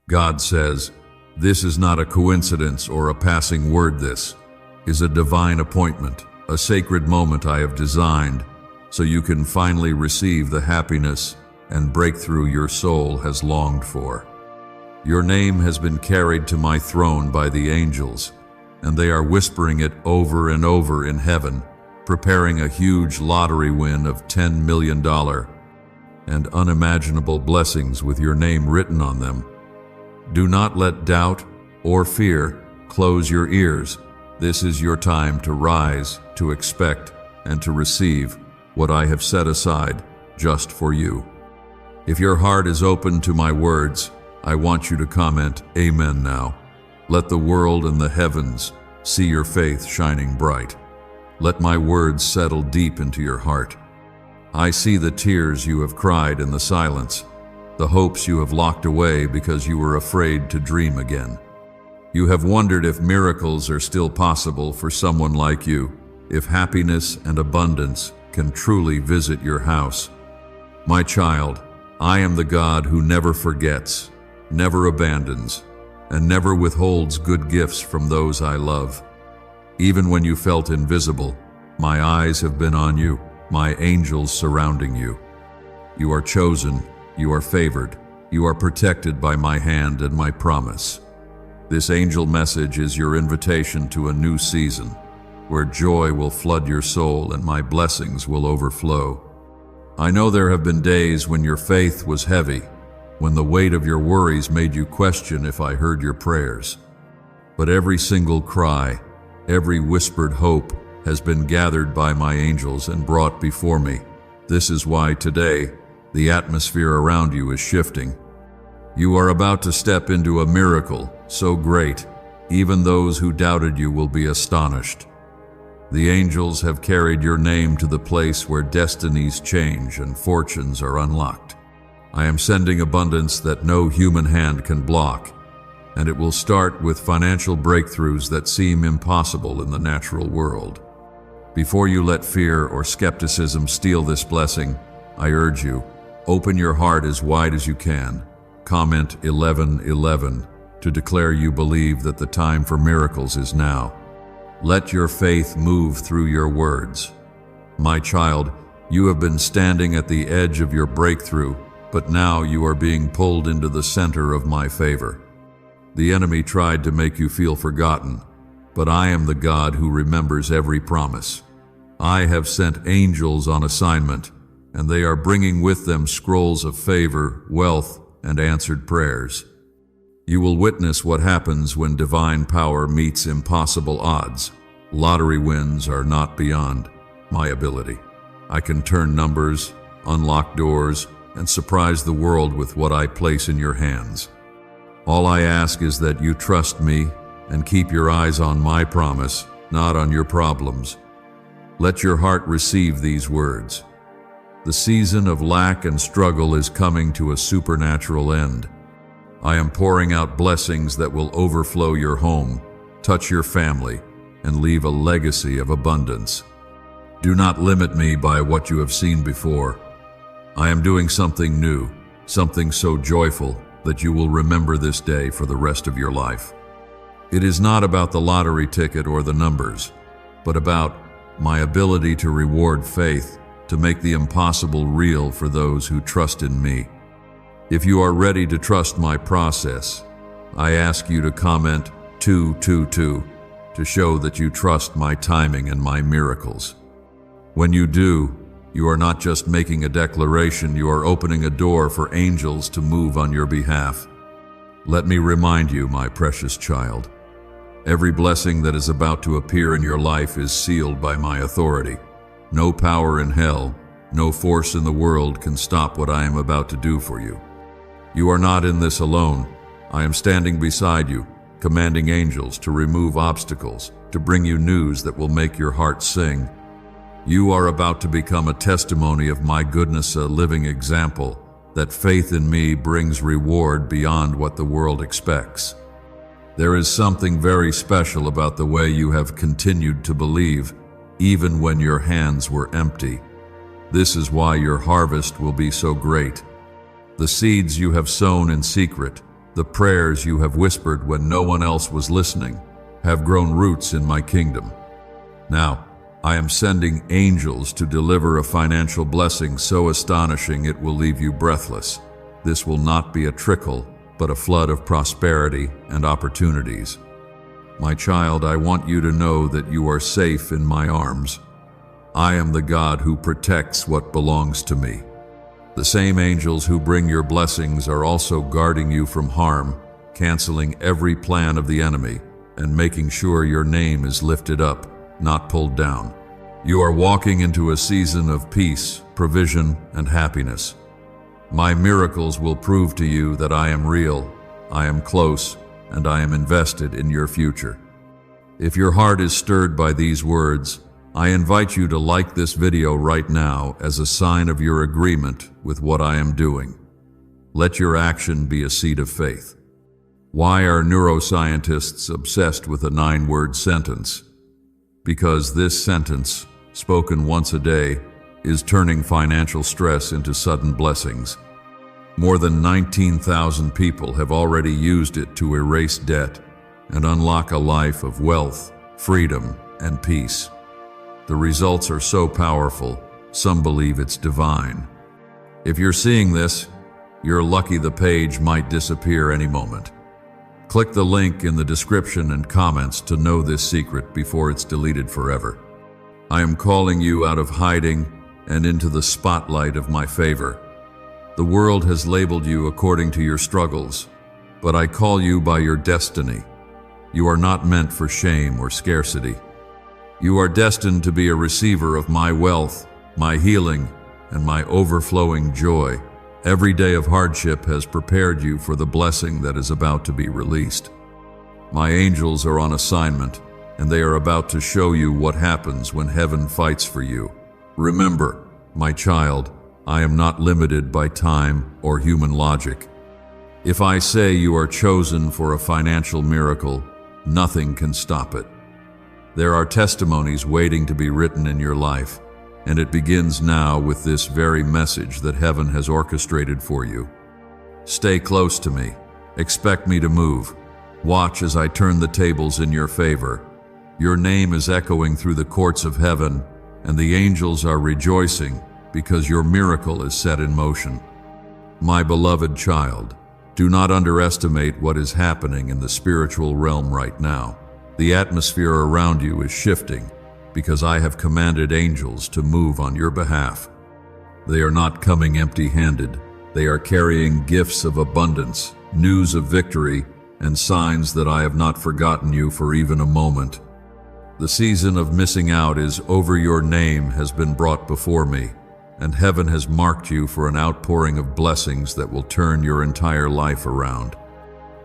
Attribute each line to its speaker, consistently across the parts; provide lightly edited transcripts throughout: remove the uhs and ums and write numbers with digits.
Speaker 1: God says, "This is not a coincidence or a passing word. This is a divine appointment, a sacred moment I have designed so you can finally receive the happiness and breakthrough your soul has longed for. Your name has been carried to my throne by the angels, and they are whispering it over and over in heaven, preparing a huge lottery win of $10 million and unimaginable blessings with your name written on them. Do not let doubt or fear close your ears. This is your time to rise, to expect, and to receive what I have set aside just for you. If your heart is open to my words, I want you to comment Amen now. Let the world and the heavens see your faith shining bright. Let my words settle deep into your heart. I see the tears you have cried in the silence, the hopes you have locked away because you were afraid to dream again. You have wondered if miracles are still possible for someone like you, if happiness and abundance can truly visit your house. My child, I am the God who never forgets, never abandons, and never withholds good gifts from those I love. Even when you felt invisible, my eyes have been on you, my angels surrounding you. You are chosen, you are favored, you are protected by my hand and my promise. This angel message is your invitation to a new season, where joy will flood your soul and my blessings will overflow. I know there have been days when your faith was heavy, when the weight of your worries made you question if I heard your prayers. But every single cry, every whispered hope has been gathered by my angels and brought before me. This is why today, the atmosphere around you is shifting. You are about to step into a miracle so great, even those who doubted you will be astonished. The angels have carried your name to the place where destinies change and fortunes are unlocked. I am sending abundance that no human hand can block, and it will start with financial breakthroughs that seem impossible in the natural world. Before you let fear or skepticism steal this blessing, I urge you, open your heart as wide as you can. Comment 1111 to declare you believe that the time for miracles is now. Let your faith move through your words. My child, you have been standing at the edge of your breakthrough, but now you are being pulled into the center of my favor. The enemy tried to make you feel forgotten, but I am the God who remembers every promise. I have sent angels on assignment, and they are bringing with them scrolls of favor, wealth, and answered prayers. You will witness what happens when divine power meets impossible odds. Lottery wins are not beyond my ability. I can turn numbers, unlock doors, and surprise the world with what I place in your hands. All I ask is that you trust me and keep your eyes on my promise, not on your problems. Let your heart receive these words. The season of lack and struggle is coming to a supernatural end. I am pouring out blessings that will overflow your home, touch your family, and leave a legacy of abundance. Do not limit me by what you have seen before. I am doing something new, something so joyful that you will remember this day for the rest of your life. It is not about the lottery ticket or the numbers, but about my ability to reward faith, to make the impossible real for those who trust in me. If you are ready to trust my process, I ask you to comment 222 to show that you trust my timing and my miracles. When you do, you are not just making a declaration, you are opening a door for angels to move on your behalf. Let me remind you, my precious child, every blessing that is about to appear in your life is sealed by my authority. No power in hell, no force in the world can stop what I am about to do for you. You are not in this alone. I am standing beside you, commanding angels to remove obstacles, to bring you news that will make your heart sing. You are about to become a testimony of my goodness, a living example that faith in me brings reward beyond what the world expects. There is something very special about the way you have continued to believe, even when your hands were empty. This is why your harvest will be so great. The seeds you have sown in secret, The prayers you have whispered when no one else was listening have grown roots in my kingdom. Now, I am sending angels to deliver a financial blessing so astonishing it will leave you breathless. This will not be a trickle, but a flood of prosperity and opportunities. My child, I want you to know that you are safe in my arms. I am the God who protects what belongs to me. The same angels who bring your blessings are also guarding you from harm, canceling every plan of the enemy, and making sure your name is lifted up, not pulled down. You are walking into a season of peace, provision, and happiness. My miracles will prove to you that I am real, I am close, and I am invested in your future. If your heart is stirred by these words, I invite you to like this video right now as a sign of your agreement with what I am doing. Let your action be a seed of faith. Why are neuroscientists obsessed with a 9-word sentence? Because this sentence, spoken once a day, is turning financial stress into sudden blessings. More than 19,000 people have already used it to erase debt and unlock a life of wealth, freedom, and peace. The results are so powerful, some believe it's divine. If you're seeing this, you're lucky the page might disappear any moment. Click the link in the description and comments to know this secret before it's deleted forever. I am calling you out of hiding and into the spotlight of my favor. The world has labeled you according to your struggles, but I call you by your destiny. You are not meant for shame or scarcity. You are destined to be a receiver of my wealth, my healing, and my overflowing joy. Every day of hardship has prepared you for the blessing that is about to be released. My angels are on assignment, and they are about to show you what happens when heaven fights for you. Remember, my child, I am not limited by time or human logic. If I say you are chosen for a financial miracle, nothing can stop it. There are testimonies waiting to be written in your life, and it begins now with this very message that heaven has orchestrated for you. Stay close to me. Expect me to move. Watch as I turn the tables in your favor. Your name is echoing through the courts of heaven, and the angels are rejoicing because your miracle is set in motion. My beloved child, do not underestimate what is happening in the spiritual realm right now. The atmosphere around you is shifting because I have commanded angels to move on your behalf. They are not coming empty-handed. They are carrying gifts of abundance, news of victory, and signs that I have not forgotten you for even a moment. The season of missing out is over. Your name has been brought before me, and heaven has marked you for an outpouring of blessings that will turn your entire life around.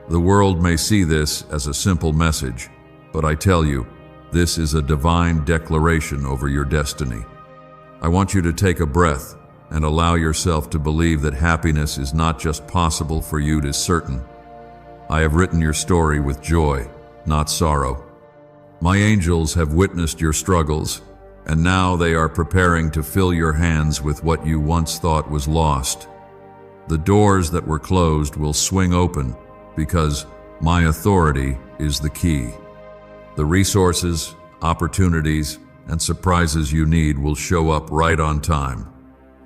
Speaker 1: The world may see this as a simple message, but I tell you, this is a divine declaration over your destiny. I want you to take a breath and allow yourself to believe that happiness is not just possible for you, it is certain. I have written your story with joy, not sorrow. My angels have witnessed your struggles, and now they are preparing to fill your hands with what you once thought was lost. The doors that were closed will swing open because my authority is the key. The resources, opportunities, and surprises you need will show up right on time,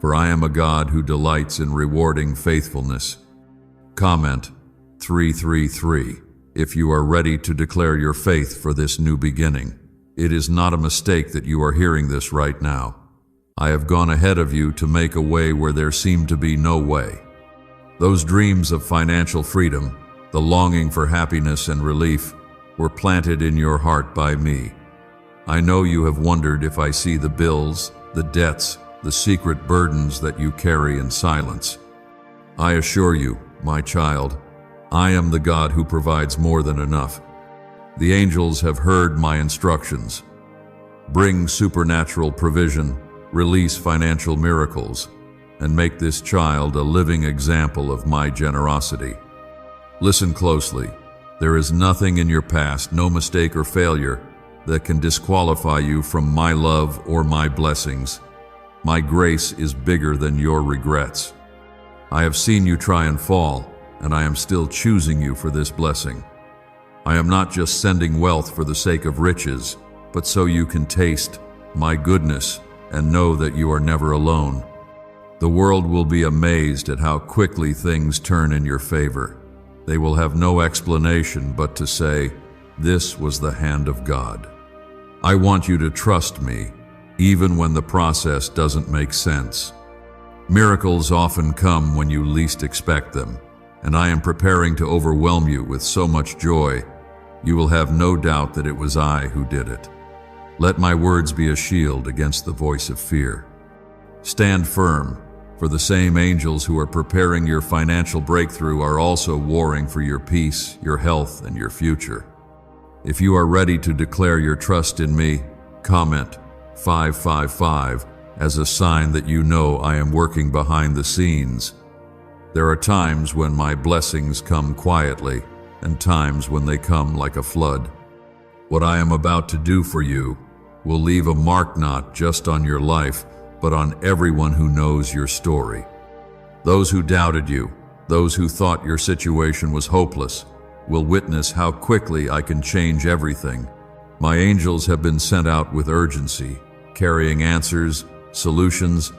Speaker 1: for I am a God who delights in rewarding faithfulness. Comment 333 if you are ready to declare your faith for this new beginning. It is not a mistake that you are hearing this right now. I have gone ahead of you to make a way where there seemed to be no way. Those dreams of financial freedom, the longing for happiness and relief, were planted in your heart by me. I know you have wondered if I see the bills, the debts, the secret burdens that you carry in silence. I assure you, my child, I am the God who provides more than enough. The angels have heard my instructions. Bring supernatural provision, release financial miracles, and make this child a living example of my generosity. Listen closely. There is nothing in your past, no mistake or failure, that can disqualify you from my love or my blessings. My grace is bigger than your regrets. I have seen you try and fall, and I am still choosing you for this blessing. I am not just sending wealth for the sake of riches, but so you can taste my goodness and know that you are never alone. The world will be amazed at how quickly things turn in your favor. They will have no explanation but to say, "This was the hand of God." I want you to trust me, even when the process doesn't make sense. Miracles often come when you least expect them, and I am preparing to overwhelm you with so much joy, you will have no doubt that it was I who did it. Let my words be a shield against the voice of fear. Stand firm, for the same angels who are preparing your financial breakthrough are also warring for your peace, your health, and your future. If you are ready to declare your trust in me, comment 555 as a sign that you know I am working behind the scenes. There are times when my blessings come quietly, and times when they come like a flood. What I am about to do for you will leave a mark not just on your life, but on everyone who knows your story. Those who doubted you, those who thought your situation was hopeless, will witness how quickly I can change everything. My angels have been sent out with urgency, carrying answers, solutions,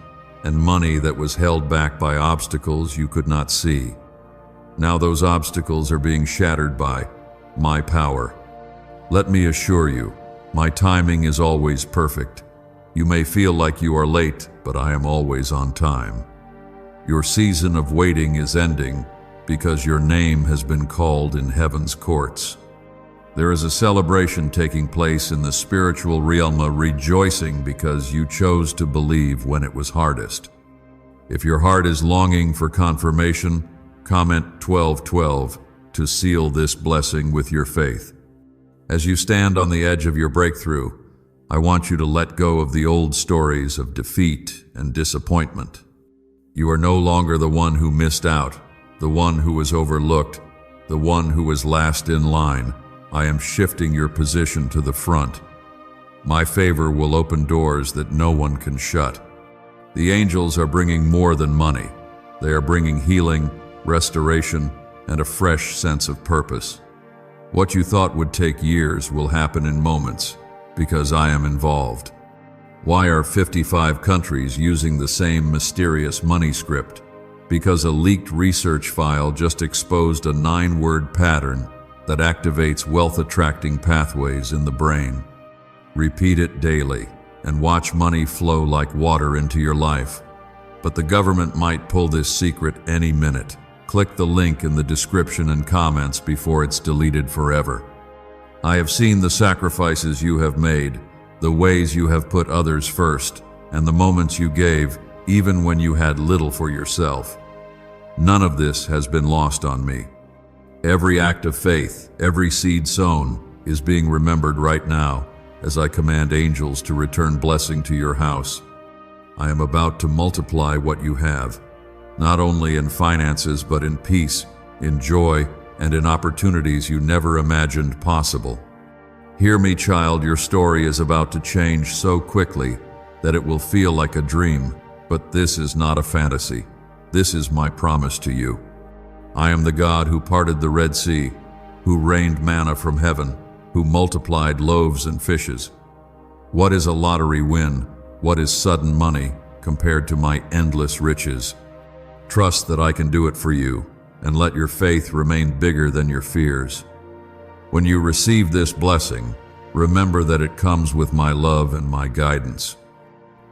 Speaker 1: and money that was held back by obstacles you could not see. Now those obstacles are being shattered by my power. Let me assure you, my timing is always perfect. You may feel like you are late, but I am always on time. Your season of waiting is ending because your name has been called in heaven's courts. There is a celebration taking place in the spiritual realm, a rejoicing because you chose to believe when it was hardest. If your heart is longing for confirmation, comment 1212 to seal this blessing with your faith. As you stand on the edge of your breakthrough, I want you to let go of the old stories of defeat and disappointment. You are no longer the one who missed out, the one who was overlooked, the one who was last in line. I am shifting your position to the front. My favor will open doors that no one can shut. The angels are bringing more than money. They are bringing healing, restoration, and a fresh sense of purpose. What you thought would take years will happen in moments, because I am involved. Why are 55 countries using the same mysterious money script? Because a leaked research file just exposed a 9-word pattern that activates wealth-attracting pathways in the brain. Repeat it daily, and watch money flow like water into your life. But the government might pull this secret any minute. Click the link in the description and comments before it's deleted forever. I have seen the sacrifices you have made, the ways you have put others first, and the moments you gave, even when you had little for yourself. None of this has been lost on me. Every act of faith, every seed sown, is being remembered right now as I command angels to return blessing to your house. I am about to multiply what you have, not only in finances but in peace, in joy, and in opportunities you never imagined possible. Hear me, child, your story is about to change so quickly that it will feel like a dream, but this is not a fantasy. This is my promise to you. I am the God who parted the Red Sea, who rained manna from heaven, who multiplied loaves and fishes. What is a lottery win? What is sudden money compared to my endless riches? Trust that I can do it for you, and let your faith remain bigger than your fears. When you receive this blessing, remember that it comes with my love and my guidance.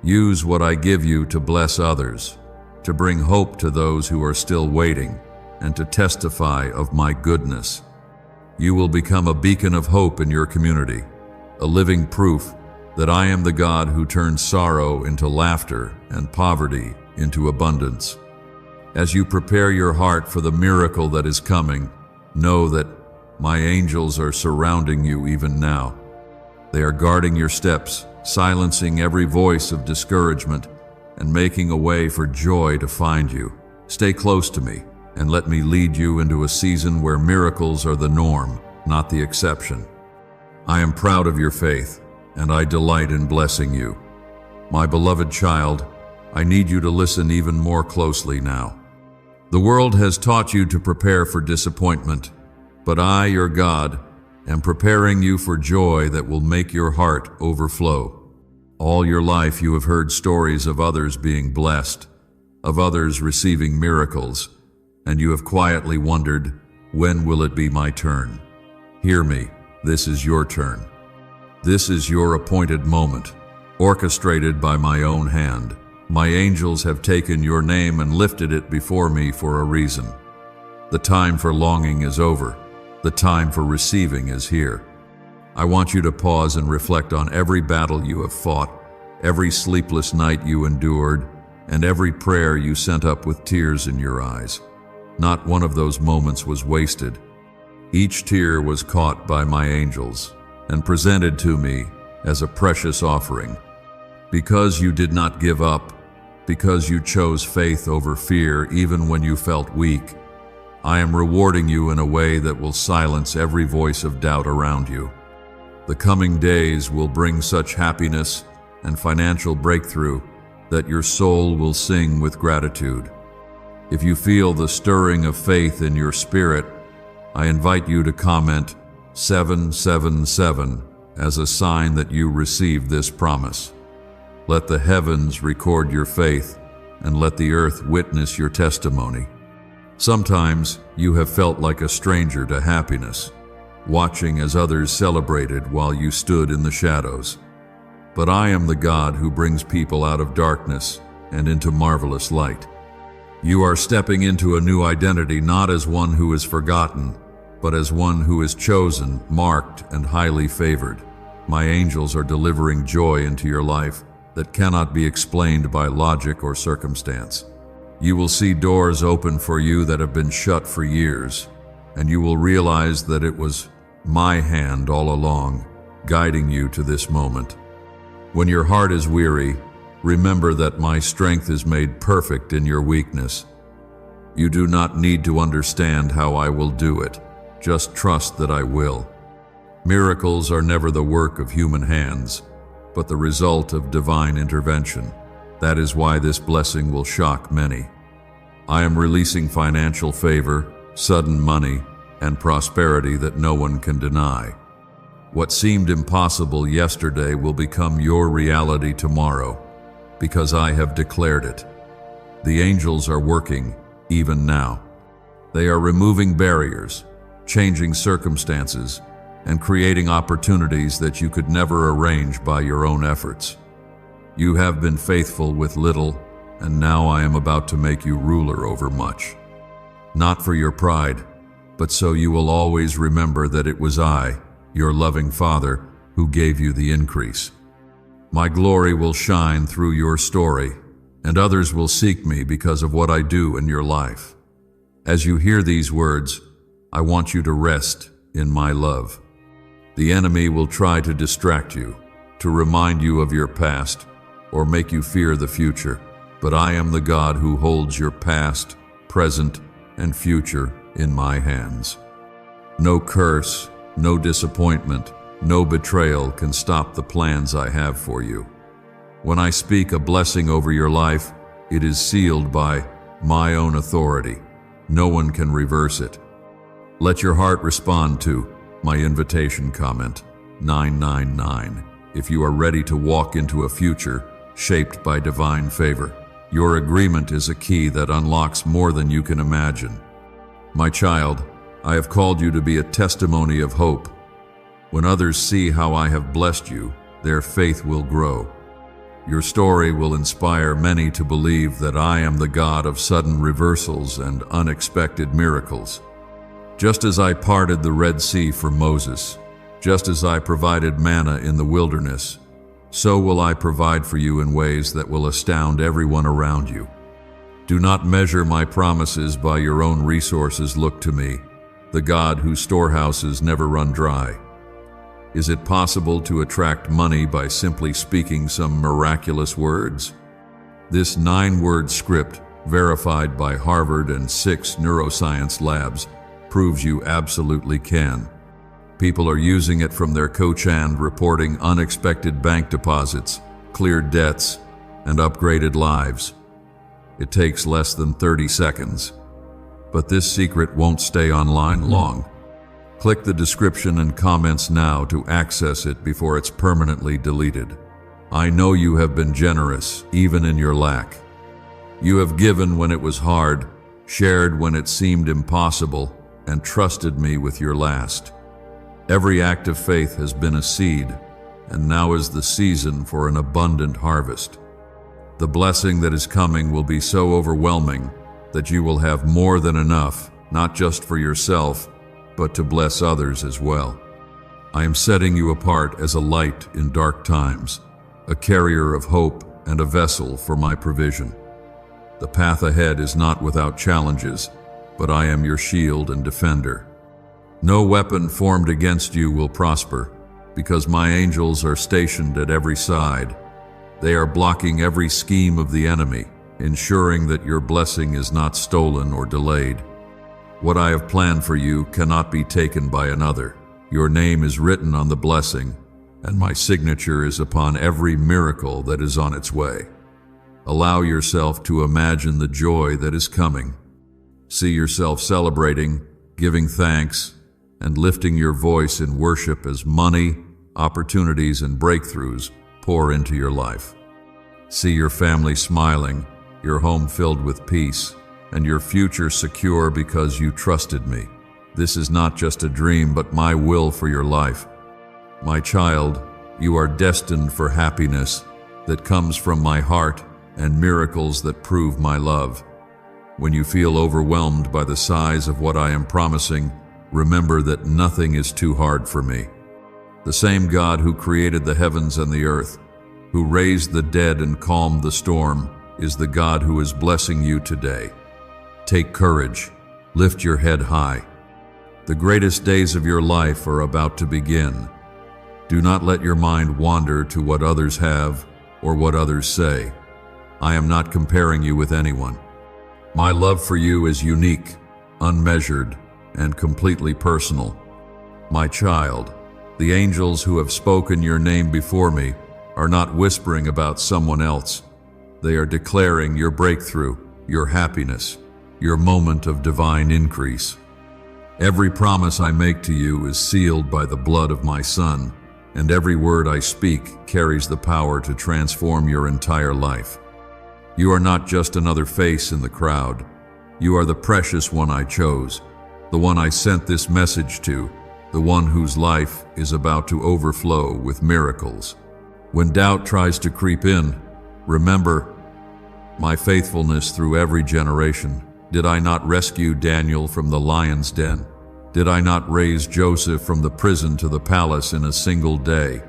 Speaker 1: Use what I give you to bless others, to bring hope to those who are still waiting, and to testify of my goodness. You will become a beacon of hope in your community, a living proof that I am the God who turns sorrow into laughter and poverty into abundance. As you prepare your heart for the miracle that is coming, know that my angels are surrounding you even now. They are guarding your steps, silencing every voice of discouragement, and making a way for joy to find you. Stay close to me, and let me lead you into a season where miracles are the norm, not the exception. I am proud of your faith, and I delight in blessing you. My beloved child, I need you to listen even more closely now. The world has taught you to prepare for disappointment, but I, your God, am preparing you for joy that will make your heart overflow. All your life you have heard stories of others being blessed, of others receiving miracles, and you have quietly wondered, when will it be my turn? Hear me, this is your turn. This is your appointed moment, orchestrated by my own hand. My angels have taken your name and lifted it before me for a reason. The time for longing is over. The time for receiving is here. I want you to pause and reflect on every battle you have fought, every sleepless night you endured, and every prayer you sent up with tears in your eyes. Not one of those moments was wasted. Each tear was caught by my angels and presented to me as a precious offering. Because you did not give up, because you chose faith over fear even when you felt weak, I am rewarding you in a way that will silence every voice of doubt around you. The coming days will bring such happiness and financial breakthrough that your soul will sing with gratitude. If you feel the stirring of faith in your spirit, I invite you to comment 777 as a sign that you received this promise. Let the heavens record your faith, and let the earth witness your testimony. Sometimes you have felt like a stranger to happiness, watching as others celebrated while you stood in the shadows. But I am the God who brings people out of darkness and into marvelous light. You are stepping into a new identity not as one who is forgotten, but as one who is chosen, marked, and highly favored. My angels are delivering joy into your life that cannot be explained by logic or circumstance. You will see doors open for you that have been shut for years, and you will realize that it was my hand all along, guiding you to this moment. When your heart is weary, remember that my strength is made perfect in your weakness. You do not need to understand how I will do it. Just trust that I will. Miracles are never the work of human hands, but the result of divine intervention. That is why this blessing will shock many. I am releasing financial favor, sudden money, and prosperity that no one can deny. What seemed impossible yesterday will become your reality tomorrow, because I have declared it. The angels are working even now. They are removing barriers, changing circumstances, and creating opportunities that you could never arrange by your own efforts. You have been faithful with little, and now I am about to make you ruler over much. Not for your pride, but so you will always remember that it was I, your loving Father, who gave you the increase. My glory will shine through your story, and others will seek me because of what I do in your life. As you hear these words, I want you to rest in my love. The enemy will try to distract you, to remind you of your past, or make you fear the future. But I am the God who holds your past, present, and future in my hands. No curse, no disappointment, no betrayal can stop the plans I have for you. When I speak a blessing over your life, it is sealed by my own authority. No one can reverse it. Let your heart respond to my invitation comment 999 if you are ready to walk into a future shaped by divine favor. Your agreement is a key that unlocks more than you can imagine. My child, I have called you to be a testimony of hope. When others see how I have blessed you, their faith will grow. Your story will inspire many to believe that I am the God of sudden reversals and unexpected miracles. Just as I parted the Red Sea for Moses, just as I provided manna in the wilderness, so will I provide for you in ways that will astound everyone around you. Do not measure my promises by your own resources. Look to me, the God whose storehouses never run dry. Is it possible to attract money by simply speaking some miraculous words? This 9-word script, verified by Harvard and 6 neuroscience labs, proves you absolutely can. People are using it from their coach and reporting unexpected bank deposits, cleared debts, and upgraded lives. It takes less than 30 seconds, But this secret won't stay online long. Click the description and comments now to access it before it's permanently deleted. I know you have been generous, even in your lack. You have given when it was hard, shared when it seemed impossible, and trusted me with your last. Every act of faith has been a seed, and now is the season for an abundant harvest. The blessing that is coming will be so overwhelming that you will have more than enough, not just for yourself, but to bless others as well. I am setting you apart as a light in dark times, a carrier of hope and a vessel for my provision. The path ahead is not without challenges, but I am your shield and defender. No weapon formed against you will prosper, because my angels are stationed at every side. They are blocking every scheme of the enemy, ensuring that your blessing is not stolen or delayed. What I have planned for you cannot be taken by another. Your name is written on the blessing, and my signature is upon every miracle that is on its way. Allow yourself to imagine the joy that is coming. See yourself celebrating, giving thanks, and lifting your voice in worship as money, opportunities, and breakthroughs pour into your life. See your family smiling, your home filled with peace, and your future secure because you trusted me. This is not just a dream, but my will for your life. My child, you are destined for happiness that comes from my heart and miracles that prove my love. When you feel overwhelmed by the size of what I am promising, remember that nothing is too hard for me. The same God who created the heavens and the earth, who raised the dead and calmed the storm, is the God who is blessing you today. Take courage, lift your head high. The greatest days of your life are about to begin. Do not let your mind wander to what others have or what others say. I am not comparing you with anyone. My love for you is unique, unmeasured, and completely personal. My child, the angels who have spoken your name before me are not whispering about someone else. They are declaring your breakthrough, your happiness, your moment of divine increase. Every promise I make to you is sealed by the blood of my Son, and every word I speak carries the power to transform your entire life. You are not just another face in the crowd. You are the precious one I chose, the one I sent this message to, the one whose life is about to overflow with miracles. When doubt tries to creep in, remember my faithfulness through every generation. Did I not rescue Daniel from the lion's den? Did I not raise Joseph from the prison to the palace in a single day?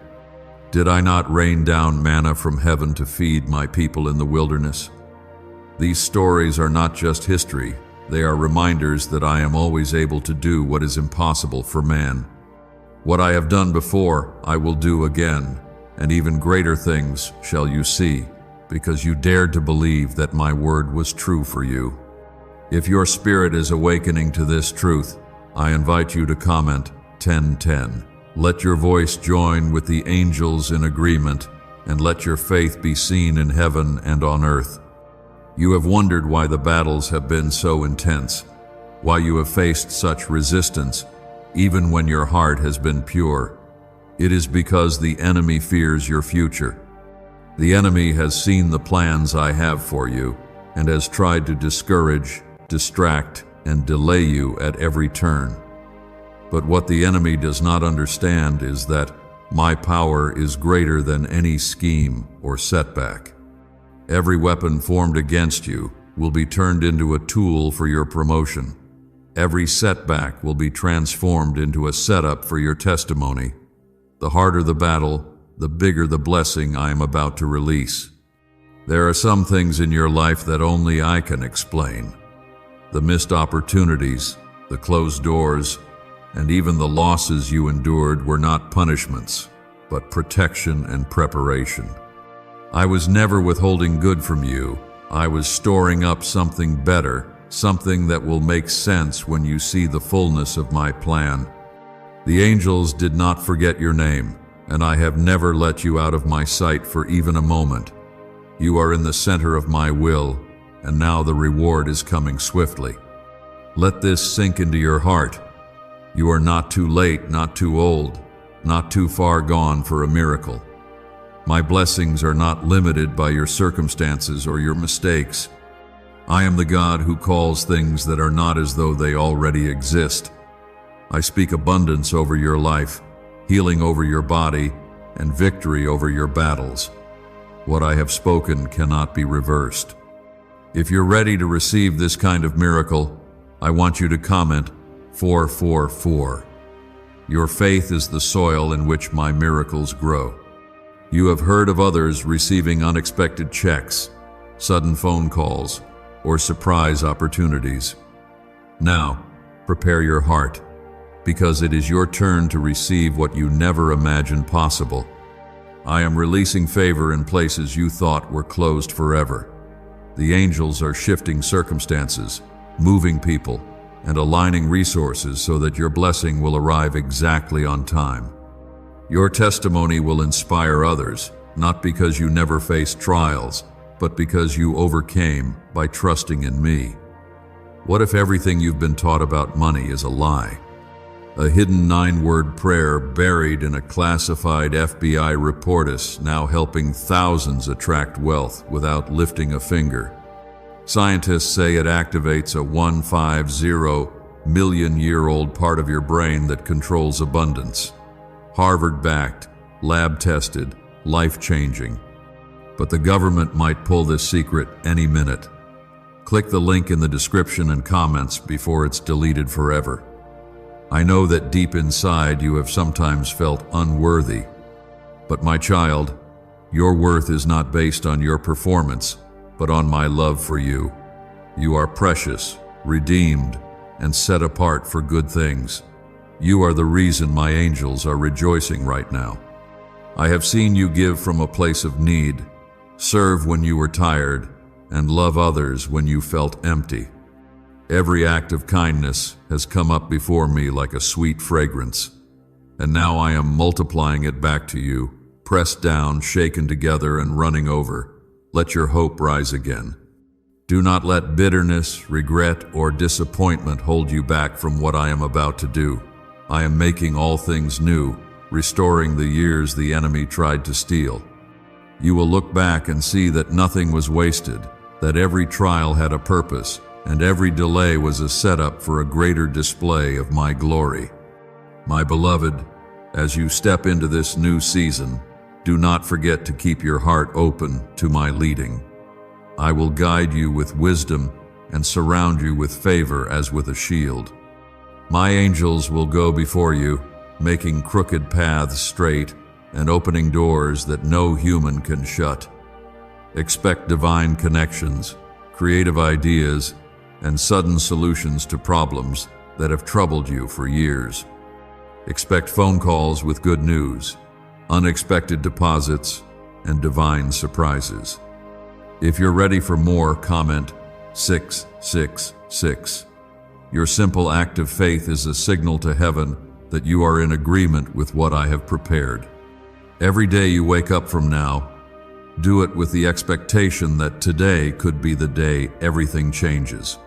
Speaker 1: Did I not rain down manna from heaven to feed my people in the wilderness? These stories are not just history, they are reminders that I am always able to do what is impossible for man. What I have done before, I will do again, and even greater things shall you see, because you dared to believe that my word was true for you. If your spirit is awakening to this truth, I invite you to comment 1010. Let your voice join with the angels in agreement, and let your faith be seen in heaven and on earth. You have wondered why the battles have been so intense, why you have faced such resistance, even when your heart has been pure. It is because the enemy fears your future. The enemy has seen the plans I have for you, and has tried to discourage, distract, and delay you at every turn. But what the enemy does not understand is that my power is greater than any scheme or setback. Every weapon formed against you will be turned into a tool for your promotion. Every setback will be transformed into a setup for your testimony. The harder the battle, the bigger the blessing I am about to release. There are some things in your life that only I can explain. The missed opportunities, the closed doors, and even the losses you endured were not punishments, but protection and preparation. I was never withholding good from you. I was storing up something better, something that will make sense when you see the fullness of my plan. The angels did not forget your name, and I have never let you out of my sight for even a moment. You are in the center of my will, and now the reward is coming swiftly. Let this sink into your heart. You are not too late, not too old, not too far gone for a miracle. My blessings are not limited by your circumstances or your mistakes. I am the God who calls things that are not as though they already exist. I speak abundance over your life, healing over your body, and victory over your battles. What I have spoken cannot be reversed. If you're ready to receive this kind of miracle, I want you to comment 444. Your faith is the soil in which my miracles grow. You have heard of others receiving unexpected checks, sudden phone calls, or surprise opportunities. Now, prepare your heart, because it is your turn to receive what you never imagined possible. I am releasing favor in places you thought were closed forever. The angels are shifting circumstances, moving people, and aligning resources so that your blessing will arrive exactly on time. Your testimony will inspire others, not because you never faced trials, but because you overcame by trusting in me. What if everything you've been taught about money is a lie? A hidden 9-word prayer buried in a classified FBI report is now helping thousands attract wealth without lifting a finger. Scientists say it activates a 150-million-year-old part of your brain that controls abundance. Harvard-backed, lab-tested, life-changing. But the government might pull this secret any minute. Click the link in the description and comments before it's deleted forever. I know that deep inside you have sometimes felt unworthy. But my child, your worth is not based on your performance, but on my love for you. You are precious, redeemed, and set apart for good things. You are the reason my angels are rejoicing right now. I have seen you give from a place of need, serve when you were tired, and love others when you felt empty. Every act of kindness has come up before me like a sweet fragrance, and now I am multiplying it back to you, pressed down, shaken together, and running over. Let your hope rise again. Do not let bitterness, regret, or disappointment hold you back from what I am about to do. I am making all things new, restoring the years the enemy tried to steal. You will look back and see that nothing was wasted, that every trial had a purpose, and every delay was a setup for a greater display of my glory. My beloved, as you step into this new season, do not forget to keep your heart open to my leading. I will guide you with wisdom and surround you with favor as with a shield. My angels will go before you, making crooked paths straight and opening doors that no human can shut. Expect divine connections, creative ideas, and sudden solutions to problems that have troubled you for years. Expect phone calls with good news, unexpected deposits, and divine surprises. If you're ready for more, comment 666. Your simple act of faith is a signal to heaven that you are in agreement with what I have prepared. Every day you wake up from now, do it with the expectation that today could be the day everything changes.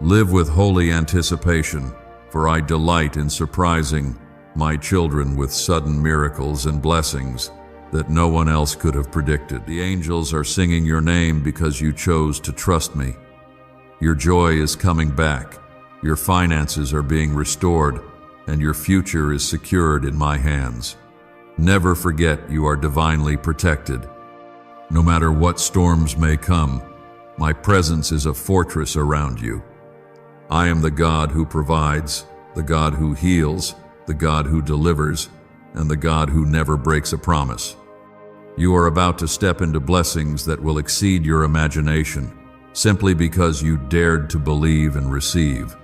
Speaker 1: Live with holy anticipation, for I delight in surprising my children with sudden miracles and blessings that no one else could have predicted. The angels are singing your name because you chose to trust me. Your joy is coming back, your finances are being restored, and your future is secured in my hands. Never forget you are divinely protected. No matter what storms may come, my presence is a fortress around you. I am the God who provides, the God who heals, the God who delivers, and the God who never breaks a promise. You are about to step into blessings that will exceed your imagination, simply because you dared to believe and receive.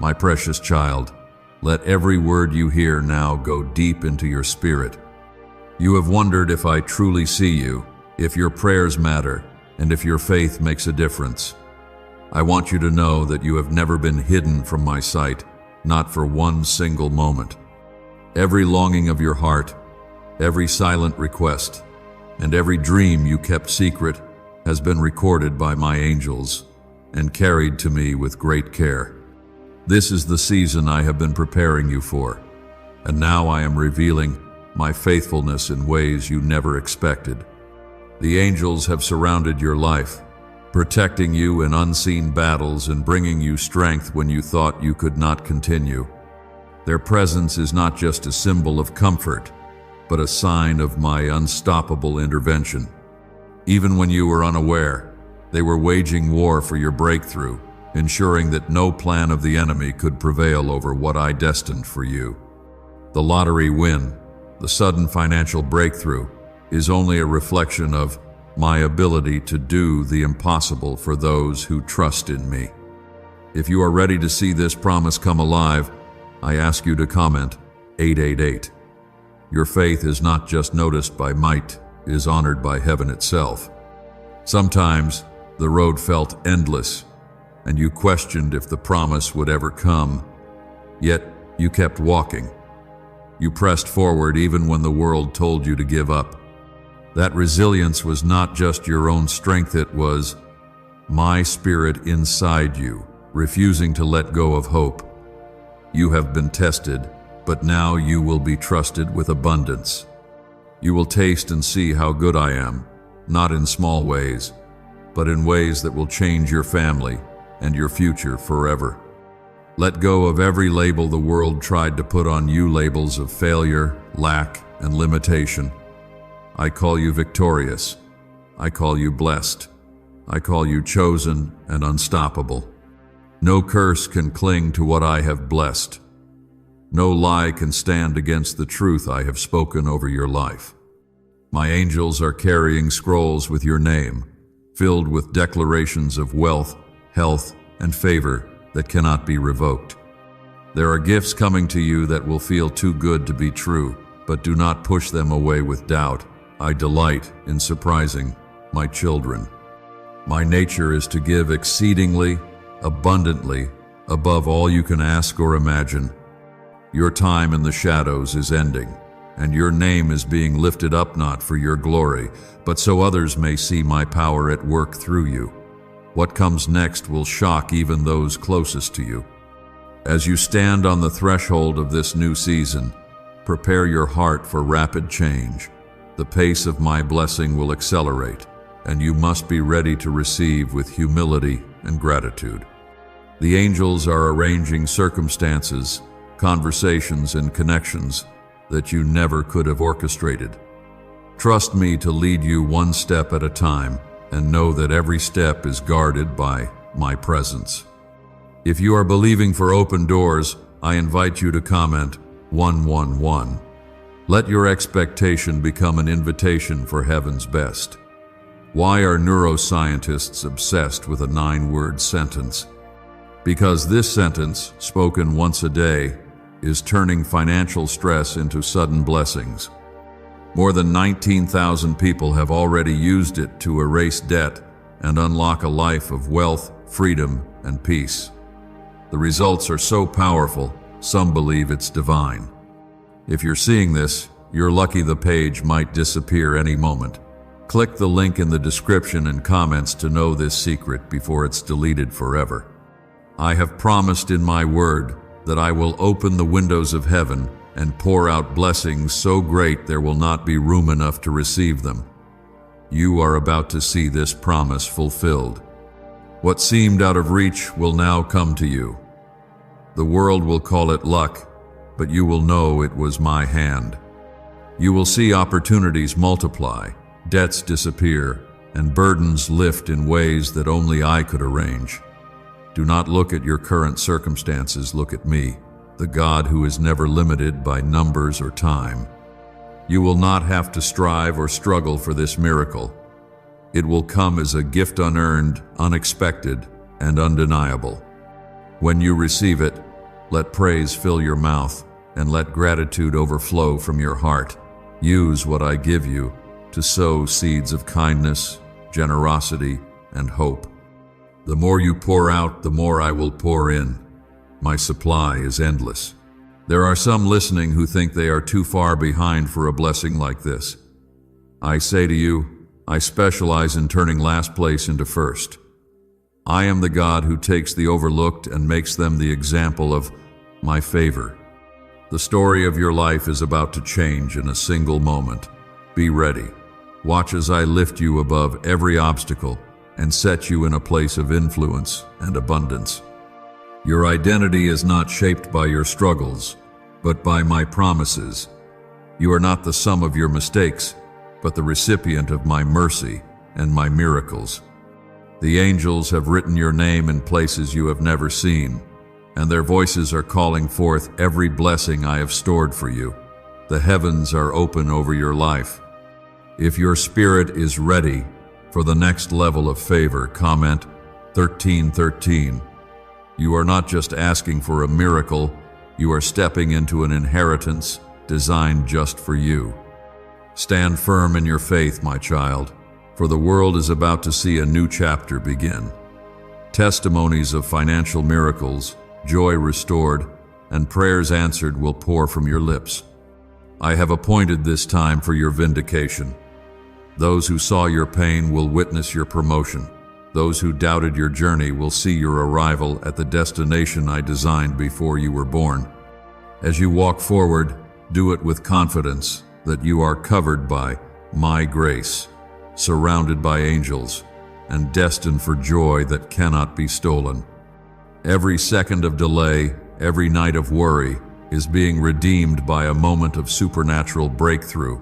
Speaker 1: My precious child, let every word you hear now go deep into your spirit. You have wondered if I truly see you, if your prayers matter, and if your faith makes a difference. I want you to know that you have never been hidden from my sight, not for one single moment. Every longing of your heart, every silent request, and every dream you kept secret has been recorded by my angels and carried to me with great care. This is the season I have been preparing you for, and now I am revealing my faithfulness in ways you never expected. The angels have surrounded your life, protecting you in unseen battles and bringing you strength when you thought you could not continue. Their presence is not just a symbol of comfort, but a sign of my unstoppable intervention. Even when you were unaware, they were waging war for your breakthrough, ensuring that no plan of the enemy could prevail over what I destined for you. The lottery win, the sudden financial breakthrough, is only a reflection of my ability to do the impossible for those who trust in me. If you are ready to see this promise come alive, I ask you to comment 888. Your faith is not just noticed by might, it is honored by heaven itself. Sometimes the road felt endless, and you questioned if the promise would ever come. Yet you kept walking. You pressed forward even when the world told you to give up. That resilience was not just your own strength, it was my spirit inside you, refusing to let go of hope. You have been tested, but now you will be trusted with abundance. You will taste and see how good I am, not in small ways, but in ways that will change your family and your future forever. Let go of every label the world tried to put on you, labels of failure, lack, and limitation. I call you victorious. I call you blessed. I call you chosen and unstoppable. No curse can cling to what I have blessed. No lie can stand against the truth I have spoken over your life. My angels are carrying scrolls with your name, filled with declarations of wealth, health, and favor that cannot be revoked. There are gifts coming to you that will feel too good to be true, but do not push them away with doubt. I delight in surprising my children. My nature is to give exceedingly, abundantly, above all you can ask or imagine. Your time in the shadows is ending, and your name is being lifted up not for your glory, but so others may see my power at work through you. What comes next will shock even those closest to you. As you stand on the threshold of this new season, prepare your heart for rapid change. The pace of my blessing will accelerate, and you must be ready to receive with humility and gratitude. The angels are arranging circumstances, conversations, and connections that you never could have orchestrated. Trust me to lead you one step at a time, and know that every step is guarded by my presence. If you are believing for open doors, I invite you to comment 111. Let your expectation become an invitation for heaven's best. Why are neuroscientists obsessed with a 9-word sentence? Because this sentence, spoken once a day, is turning financial stress into sudden blessings. More than 19,000 people have already used it to erase debt and unlock a life of wealth, freedom, and peace. The results are so powerful, some believe it's divine. If you're seeing this, you're lucky. The page might disappear any moment. Click the link in the description and comments to know this secret before it's deleted forever. I have promised in my word that I will open the windows of heaven and pour out blessings so great there will not be room enough to receive them. You are about to see this promise fulfilled. What seemed out of reach will now come to you. The world will call it luck, but you will know it was my hand. You will see opportunities multiply, debts disappear, and burdens lift in ways that only I could arrange. Do not look at your current circumstances, look at me, the God who is never limited by numbers or time. You will not have to strive or struggle for this miracle. It will come as a gift, unearned, unexpected, and undeniable. When you receive it, let praise fill your mouth and let gratitude overflow from your heart. Use what I give you to sow seeds of kindness, generosity, and hope. The more you pour out, the more I will pour in. My supply is endless. There are some listening who think they are too far behind for a blessing like this. I say to you, I specialize in turning last place into first. I am the God who takes the overlooked and makes them the example of my favor. The story of your life is about to change in a single moment. Be ready. Watch as I lift you above every obstacle and set you in a place of influence and abundance. Your identity is not shaped by your struggles, but by my promises. You are not the sum of your mistakes, but the recipient of my mercy and my miracles. The angels have written your name in places you have never seen, and their voices are calling forth every blessing I have stored for you. The heavens are open over your life. If your spirit is ready for the next level of favor, comment 1313. You are not just asking for a miracle, you are stepping into an inheritance designed just for you. Stand firm in your faith, my child, for the world is about to see a new chapter begin. Testimonies of financial miracles, joy restored, and prayers answered will pour from your lips. I have appointed this time for your vindication. Those who saw your pain will witness your promotion. Those who doubted your journey will see your arrival at the destination I designed before you were born. As you walk forward, do it with confidence that you are covered by my grace, surrounded by angels, and destined for joy that cannot be stolen. Every second of delay, every night of worry, is being redeemed by a moment of supernatural breakthrough.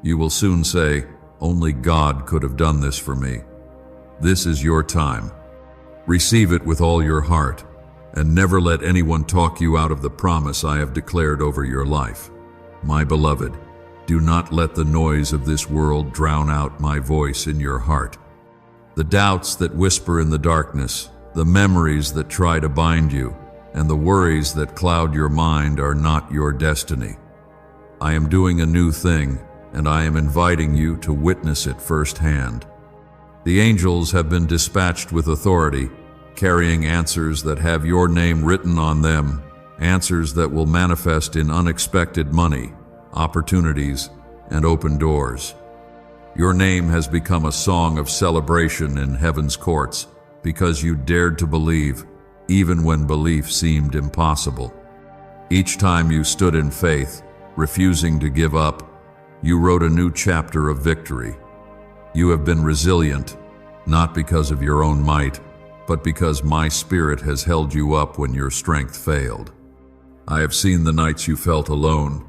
Speaker 1: You will soon say, "Only God could have done this for me." This is your time. Receive it with all your heart, and never let anyone talk you out of the promise I have declared over your life. My beloved, do not let the noise of this world drown out my voice in your heart. The doubts that whisper in the darkness, the memories that try to bind you, and the worries that cloud your mind are not your destiny. I am doing a new thing, and I am inviting you to witness it firsthand. The angels have been dispatched with authority, carrying answers that have your name written on them, answers that will manifest in unexpected money, opportunities, and open doors. Your name has become a song of celebration in heaven's courts because you dared to believe, even when belief seemed impossible. Each time you stood in faith, refusing to give up, you wrote a new chapter of victory. You have been resilient, not because of your own might, but because my spirit has held you up when your strength failed. I have seen the nights you felt alone,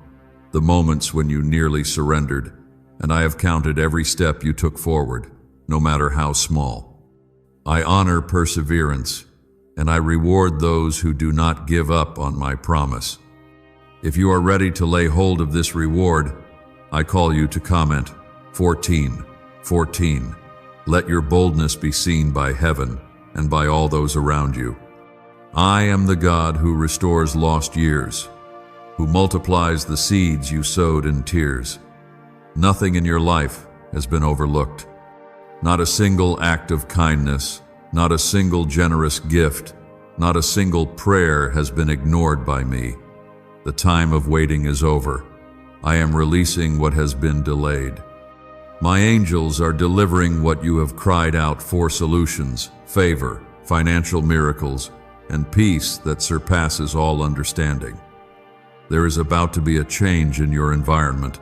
Speaker 1: the moments when you nearly surrendered, and I have counted every step you took forward, no matter how small. I honor perseverance, and I reward those who do not give up on my promise. If you are ready to lay hold of this reward, I call you to comment 1414. Let your boldness be seen by heaven and by all those around you. I am the God who restores lost years, who multiplies the seeds you sowed in tears. Nothing in your life has been overlooked. Not a single act of kindness, not a single generous gift, not a single prayer has been ignored by me. The time of waiting is over. I am releasing what has been delayed. My angels are delivering what you have cried out for: solutions, favor, financial miracles, and peace that surpasses all understanding. There is about to be a change in your environment.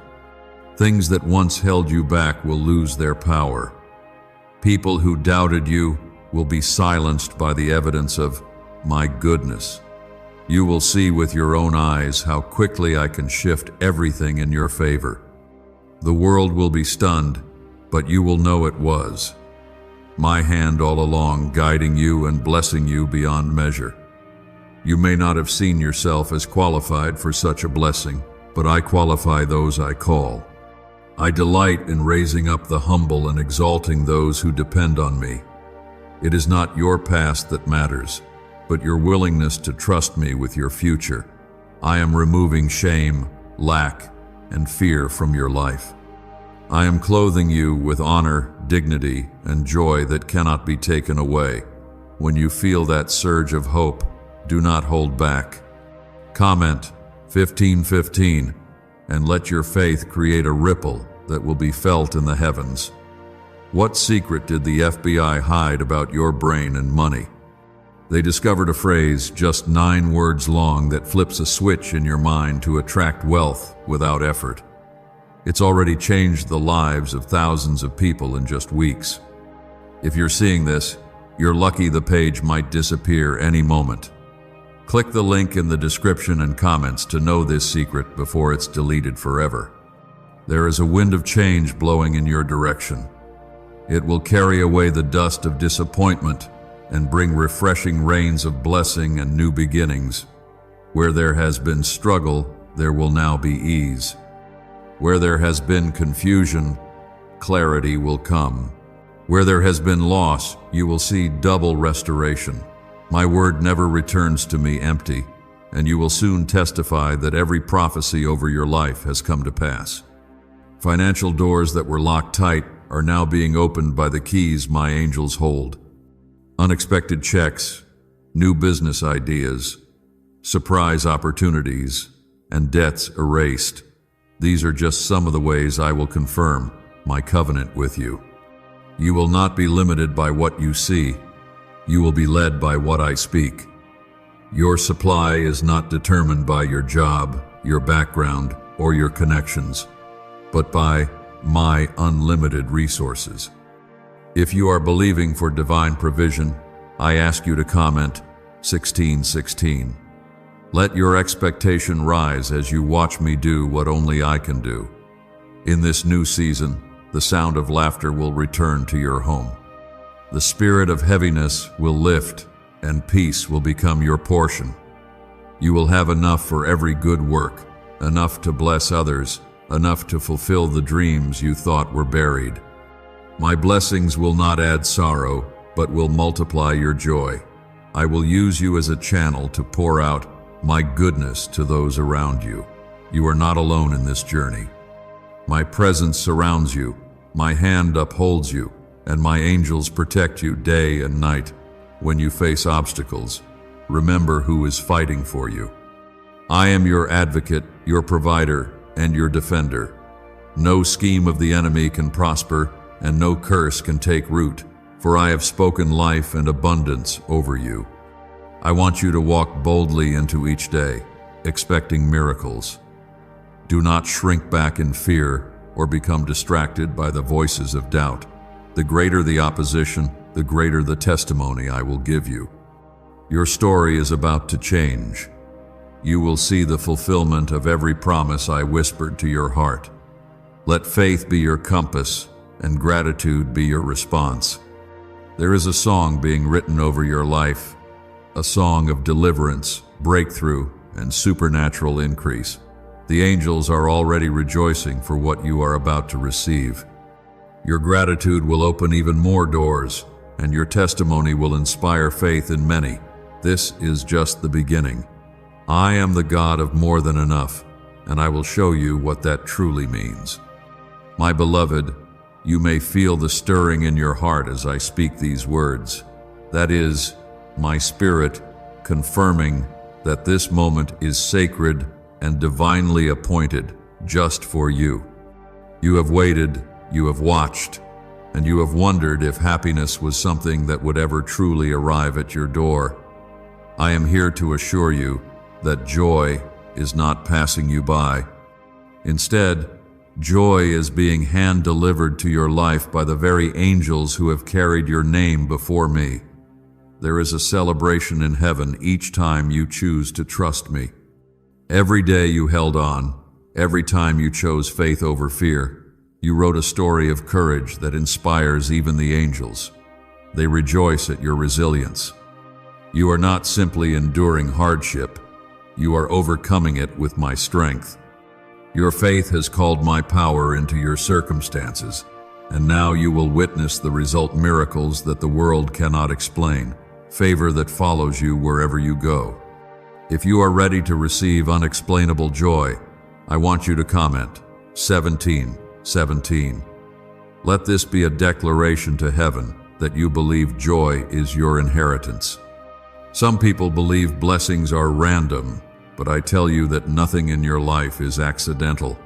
Speaker 1: Things that once held you back will lose their power. People who doubted you will be silenced by the evidence of my goodness. You will see with your own eyes how quickly I can shift everything in your favor. The world will be stunned, but you will know it was my hand all along, guiding you and blessing you beyond measure. You may not have seen yourself as qualified for such a blessing, but I qualify those I call. I delight in raising up the humble and exalting those who depend on me. It is not your past that matters, but your willingness to trust me with your future. I am removing shame, lack, and fear from your life. I am clothing you with honor, dignity, and joy that cannot be taken away. When you feel that surge of hope, do not hold back. Comment 1515 and let your faith create a ripple that will be felt in the heavens. What secret did the FBI hide about your brain and money? They discovered a phrase just 9 words long that flips a switch in your mind to attract wealth without effort. It's already changed the lives of thousands of people in just weeks. If you're seeing this, you're lucky the page might disappear any moment. Click the link in the description and comments to know this secret before it's deleted forever. There is a wind of change blowing in your direction. It will carry away the dust of disappointment and bring refreshing rains of blessing and new beginnings. Where there has been struggle, there will now be ease. Where there has been confusion, clarity will come. Where there has been loss, you will see double restoration. My word never returns to me empty, and you will soon testify that every prophecy over your life has come to pass. Financial doors that were locked tight are now being opened by the keys my angels hold. Unexpected checks, new business ideas, surprise opportunities, and debts erased. These are just some of the ways I will confirm my covenant with you. You will not be limited by what you see. You will be led by what I speak. Your supply is not determined by your job, your background, or your connections, but by my unlimited resources. If you are believing for divine provision, I ask you to comment 1616. Let your expectation rise as you watch me do what only I can do. In this new season, the sound of laughter will return to your home. The spirit of heaviness will lift, and peace will become your portion. You will have enough for every good work, enough to bless others, enough to fulfill the dreams you thought were buried. My blessings will not add sorrow, but will multiply your joy. I will use you as a channel to pour out my goodness to those around you. You are not alone in this journey. My presence surrounds you, my hand upholds you, and my angels protect you day and night. When you face obstacles, remember who is fighting for you. I am your advocate, your provider, and your defender. No scheme of the enemy can prosper, and no curse can take root, for I have spoken life and abundance over you. I want you to walk boldly into each day, expecting miracles. Do not shrink back in fear or become distracted by the voices of doubt. The greater the opposition, the greater the testimony I will give you. Your story is about to change. You will see the fulfillment of every promise I whispered to your heart. Let faith be your compass and gratitude be your response. There is a song being written over your life, a song of deliverance, breakthrough, and supernatural increase. The angels are already rejoicing for what you are about to receive. Your gratitude will open even more doors, and your testimony will inspire faith in many. This is just the beginning. I am the God of more than enough, and I will show you what that truly means. My beloved, you may feel the stirring in your heart as I speak these words. That is, my spirit confirming that this moment is sacred and divinely appointed just for you. You have waited, you have watched, and you have wondered if happiness was something that would ever truly arrive at your door. I am here to assure you that joy is not passing you by. Instead, joy is being hand-delivered to your life by the very angels who have carried your name before me. There is a celebration in heaven each time you choose to trust me. Every day you held on, every time you chose faith over fear, you wrote a story of courage that inspires even the angels. They rejoice at your resilience. You are not simply enduring hardship, you are overcoming it with my strength. Your faith has called my power into your circumstances, and now you will witness the result miracles that the world cannot explain, favor that follows you wherever you go. If you are ready to receive unexplainable joy, I want you to comment 1717. Let this be a declaration to heaven that you believe joy is your inheritance. Some people believe blessings are random, but I tell you that nothing in your life is accidental.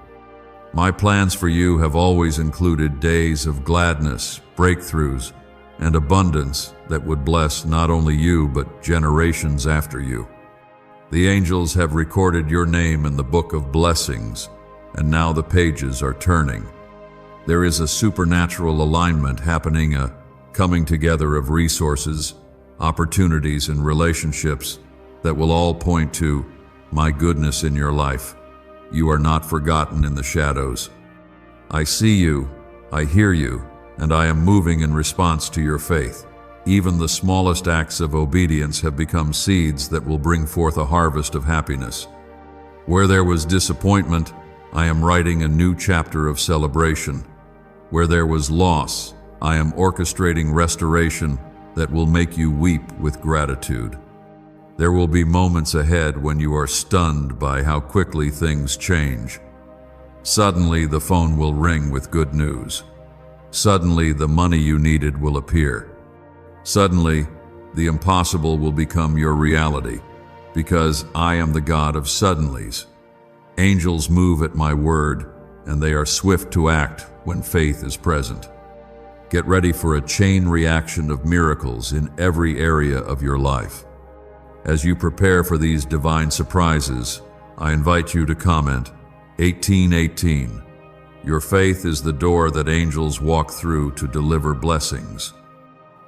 Speaker 1: My plans for you have always included days of gladness, breakthroughs, and abundance that would bless not only you but generations after you. The angels have recorded your name in the book of blessings, and now the pages are turning. There is a supernatural alignment happening, a coming together of resources, opportunities, and relationships that will all point to my goodness in your life. You are not forgotten in the shadows. I see you, I hear you, and I am moving in response to your faith. Even the smallest acts of obedience have become seeds that will bring forth a harvest of happiness. Where there was disappointment, I am writing a new chapter of celebration. Where there was loss, I am orchestrating restoration that will make you weep with gratitude. There will be moments ahead when you are stunned by how quickly things change. Suddenly, the phone will ring with good news. Suddenly, the money you needed will appear. Suddenly, the impossible will become your reality, because I am the God of suddenlies. Angels move at my word, and they are swift to act when faith is present. Get ready for a chain reaction of miracles in every area of your life. As you prepare for these divine surprises, I invite you to comment 1818. Your faith is the door that angels walk through to deliver blessings.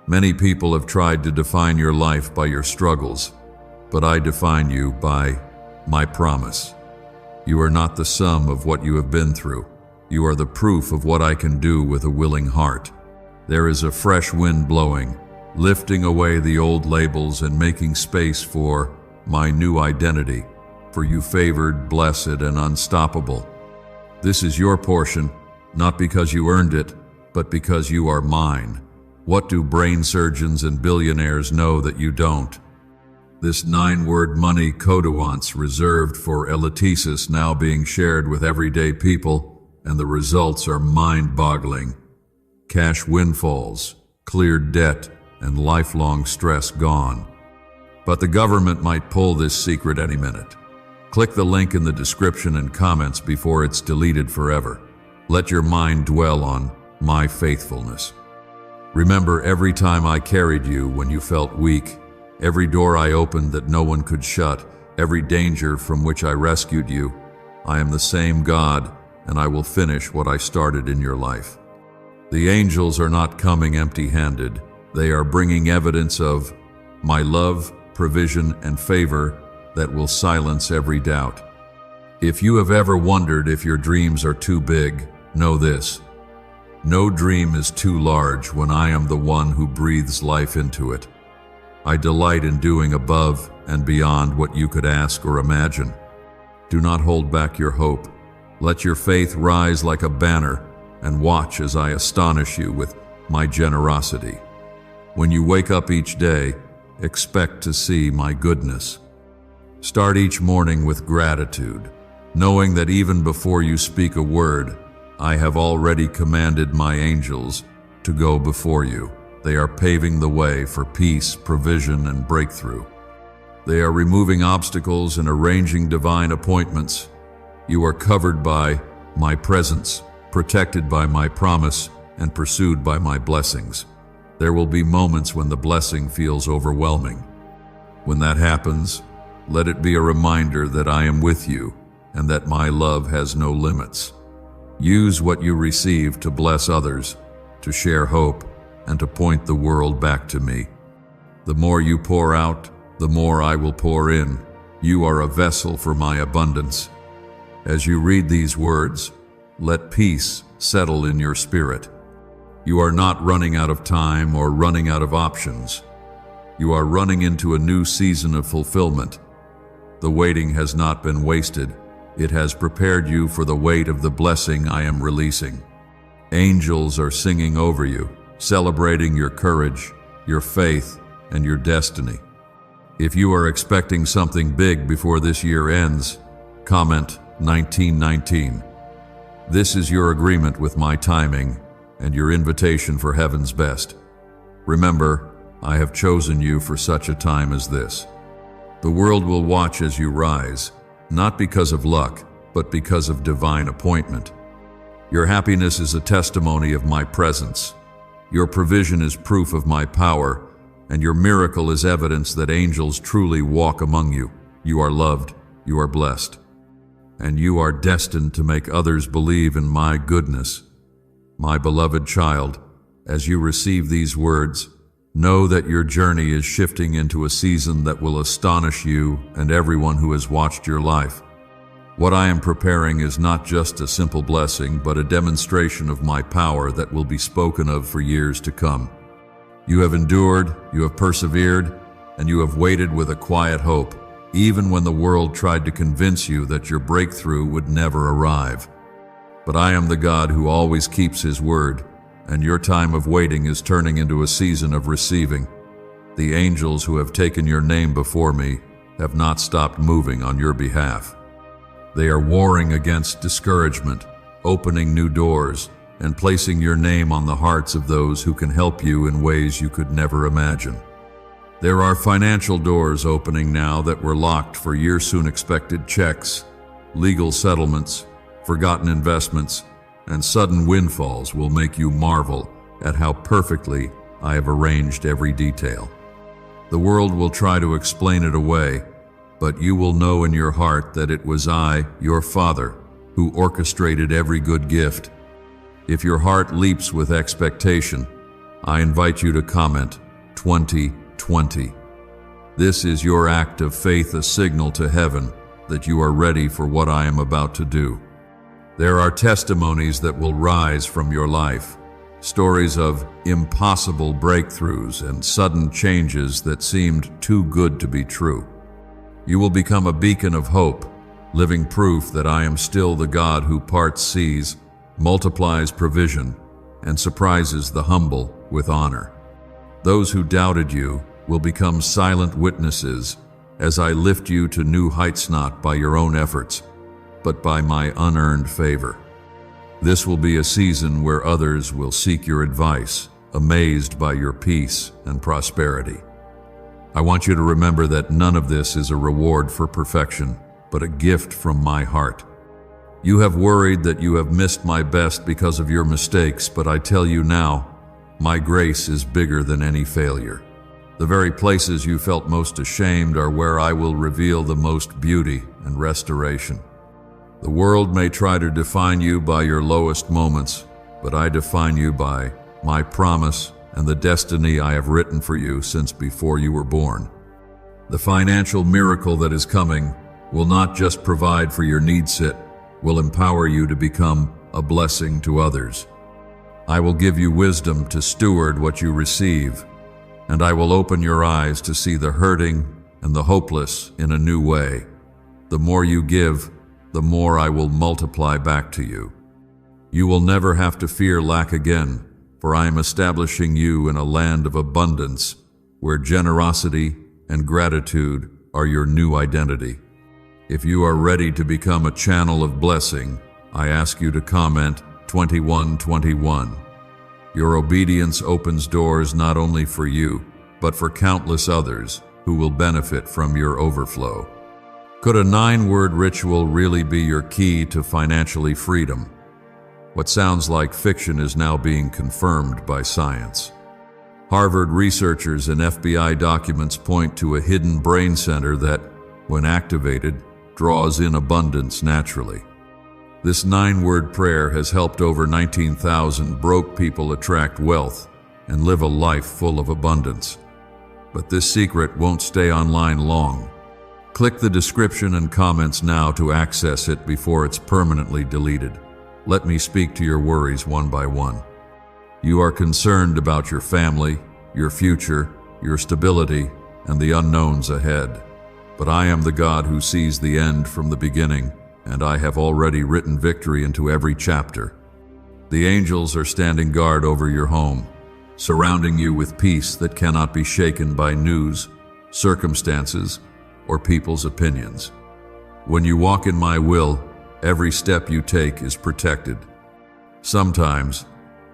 Speaker 1: Many people have tried to define your life by your struggles, but I define you by my promise. You are not the sum of what you have been through. You are the proof of what I can do with a willing heart. There is a fresh wind blowing, lifting away the old labels and making space for my new identity, for you favored, blessed, and unstoppable. This is your portion, not because you earned it, but because you are mine. What do brain surgeons and billionaires know that you don't? This 9-word money codewance reserved for elitists now being shared with everyday people, and the results are mind-boggling. Cash windfalls, cleared debt, and lifelong stress gone. But the government might pull this secret any minute. Click the link in the description and comments before it's deleted forever. Let your mind dwell on my faithfulness. Remember, every time I carried you when you felt weak, every door I opened that no one could shut, every danger from which I rescued you, I am the same God, and I will finish what I started in your life. The angels are not coming empty-handed. They are bringing evidence of my love, provision, and favor that will silence every doubt. If you have ever wondered if your dreams are too big, know this: no dream is too large when I am the one who breathes life into it. I delight in doing above and beyond what you could ask or imagine. Do not hold back your hope. Let your faith rise like a banner and watch as I astonish you with my generosity. When you wake up each day, expect to see my goodness. Start each morning with gratitude, knowing that even before you speak a word, I have already commanded my angels to go before you. They are paving the way for peace, provision, and breakthrough. They are removing obstacles and arranging divine appointments. You are covered by my presence, protected by my promise, and pursued by my blessings. There will be moments when the blessing feels overwhelming. When that happens, let it be a reminder that I am with you and that my love has no limits. Use what you receive to bless others, to share hope, and to point the world back to me. The more you pour out, the more I will pour in. You are a vessel for my abundance. As you read these words, let peace settle in your spirit. You are not running out of time or running out of options. You are running into a new season of fulfillment. The waiting has not been wasted. It has prepared you for the weight of the blessing I am releasing. Angels are singing over you, celebrating your courage, your faith, and your destiny. If you are expecting something big before this year ends, comment 1919. This is your agreement with my timing and your invitation for heaven's best. Remember, I have chosen you for such a time as this. The world will watch as you rise, not because of luck, but because of divine appointment. Your happiness is a testimony of my presence. Your provision is proof of my power, and your miracle is evidence that angels truly walk among you. You are loved, you are blessed, and you are destined to make others believe in my goodness. My beloved child, as you receive these words, know that your journey is shifting into a season that will astonish you and everyone who has watched your life. What I am preparing is not just a simple blessing, but a demonstration of my power that will be spoken of for years to come. You have endured, you have persevered, and you have waited with a quiet hope, even when the world tried to convince you that your breakthrough would never arrive. But I am the God who always keeps his word, and your time of waiting is turning into a season of receiving. The angels who have taken your name before me have not stopped moving on your behalf. They are warring against discouragement, opening new doors, and placing your name on the hearts of those who can help you in ways you could never imagine. There are financial doors opening now that were locked for year-soon expected checks, legal settlements, forgotten investments, and sudden windfalls will make you marvel at how perfectly I have arranged every detail. The world will try to explain it away, but you will know in your heart that it was I, your Father, who orchestrated every good gift. If your heart leaps with expectation, I invite you to comment 2020. This is your act of faith, a signal to heaven that you are ready for what I am about to do. There are testimonies that will rise from your life, stories of impossible breakthroughs and sudden changes that seemed too good to be true. You will become a beacon of hope, living proof that I am still the God who parts seas, multiplies provision, and surprises the humble with honor. Those who doubted you will become silent witnesses as I lift you to new heights, not by your own efforts, but by my unearned favor. This will be a season where others will seek your advice, amazed by your peace and prosperity. I want you to remember that none of this is a reward for perfection, but a gift from my heart. You have worried that you have missed my best because of your mistakes, but I tell you now, my grace is bigger than any failure. The very places you felt most ashamed are where I will reveal the most beauty and restoration. The world may try to define you by your lowest moments, but I define you by my promise and the destiny I have written for you since before you were born. The financial miracle that is coming will not just provide for your needs, it will empower you to become a blessing to others. I will give you wisdom to steward what you receive, and I will open your eyes to see the hurting and the hopeless in a new way. The more you give, the more I will multiply back to you. You will never have to fear lack again, for I am establishing you in a land of abundance where generosity and gratitude are your new identity. If you are ready to become a channel of blessing, I ask you to comment 2121. Your obedience opens doors not only for you, but for countless others who will benefit from your overflow. Could a 9-word ritual really be your key to financially freedom? What sounds like fiction is now being confirmed by science. Harvard researchers and FBI documents point to a hidden brain center that, when activated, draws in abundance naturally. This 9-word prayer has helped over 19,000 broke people attract wealth and live a life full of abundance. But this secret won't stay online long. Click the description and comments now to access it before it's permanently deleted. Let me speak to your worries one by one. You are concerned about your family, your future, your stability, and the unknowns ahead. But I am the God who sees the end from the beginning, and I have already written victory into every chapter. The angels are standing guard over your home, surrounding you with peace that cannot be shaken by news, circumstances, or people's opinions. When you walk in my will, every step you take is protected. Sometimes,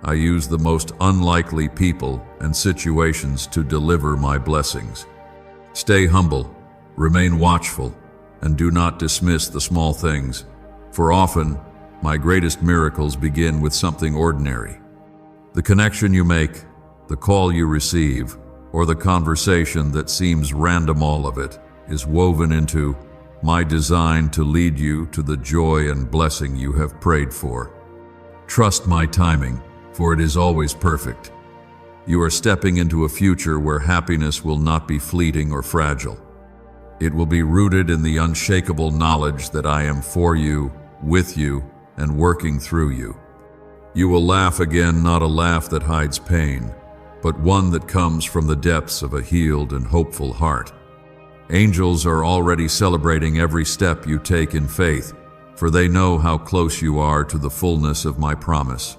Speaker 1: I use the most unlikely people and situations to deliver my blessings. Stay humble, remain watchful, and do not dismiss the small things, for often, My greatest miracles begin with something ordinary. The connection you make, the call you receive, or the conversation that seems random, all of it is woven into my design to lead you to the joy and blessing you have prayed for. Trust my timing, for it is always perfect. You are stepping into a future where happiness will not be fleeting or fragile. It will be rooted in the unshakable knowledge that I am for you, with you, and working through you. You will laugh again, not a laugh that hides pain, but one that comes from the depths of a healed and hopeful heart. Angels are already celebrating every step you take in faith, for they know how close you are to the fullness of my promise.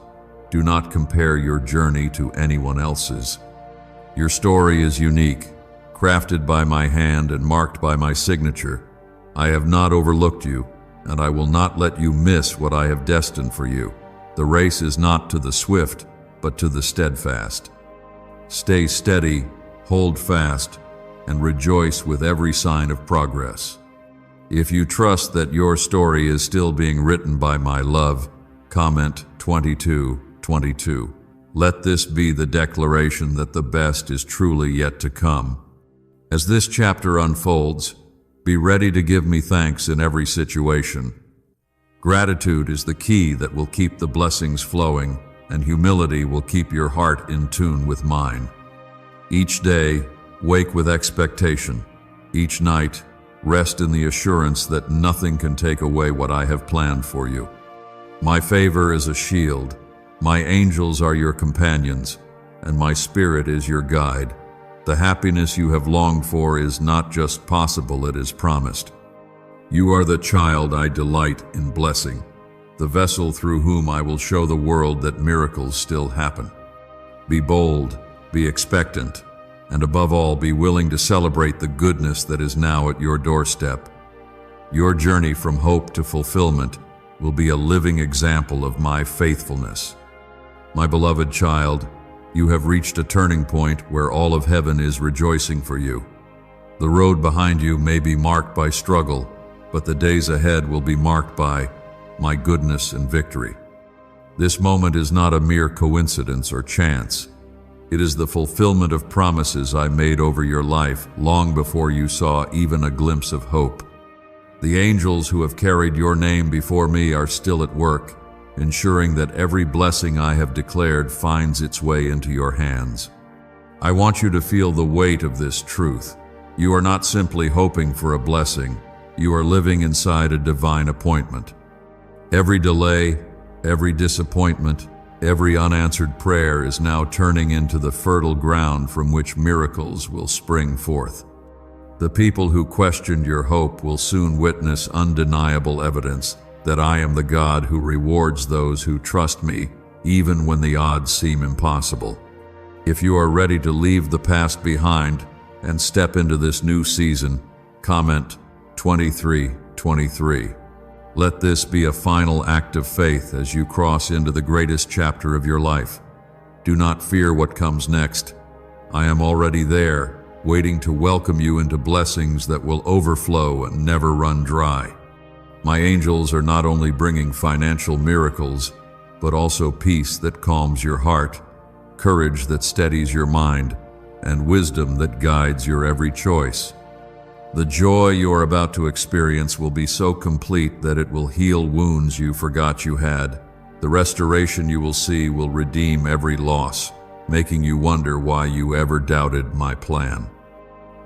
Speaker 1: Do not compare your journey to anyone else's. Your story is unique, crafted by my hand and marked by my signature. I have not overlooked you, and I will not let you miss what I have destined for you. The race is not to the swift, but to the steadfast. Stay steady, hold fast, and rejoice with every sign of progress. If you trust that your story is still being written by my love, comment 22:22. Let this be the declaration that the best is truly yet to come. As this chapter unfolds, be ready to give me thanks in every situation. Gratitude is the key that will keep the blessings flowing, and humility will keep your heart in tune with mine. Each day, wake with expectation. Each night, rest in the assurance that nothing can take away what I have planned for you. My favor is a shield. My angels are your companions, and my spirit is your guide. The happiness you have longed for is not just possible, it is promised. You are the child I delight in blessing, the vessel through whom I will show the world that miracles still happen. Be bold, be expectant, and above all, be willing to celebrate the goodness that is now at your doorstep. Your journey from hope to fulfillment will be a living example of my faithfulness. My beloved child, you have reached a turning point where all of heaven is rejoicing for you. The road behind you may be marked by struggle, but the days ahead will be marked by my goodness and victory. This moment is not a mere coincidence or chance. It is the fulfillment of promises I made over your life long before you saw even a glimpse of hope. The angels who have carried your name before me are still at work, ensuring that every blessing I have declared finds its way into your hands. I want you to feel the weight of this truth. You are not simply hoping for a blessing, you are living inside a divine appointment. Every delay, every disappointment, every unanswered prayer is now turning into the fertile ground from which miracles will spring forth. The people who questioned your hope will soon witness undeniable evidence that I am the God who rewards those who trust me, even when the odds seem impossible. If you are ready to leave the past behind and step into this new season, comment 23:23. Let this be a final act of faith as you cross into the greatest chapter of your life. Do not fear what comes next. I am already there, waiting to welcome you into blessings that will overflow and never run dry. My angels are not only bringing financial miracles, but also peace that calms your heart, courage that steadies your mind, and wisdom that guides your every choice. The joy you are about to experience will be so complete that it will heal wounds you forgot you had. The restoration you will see will redeem every loss, making you wonder why you ever doubted my plan.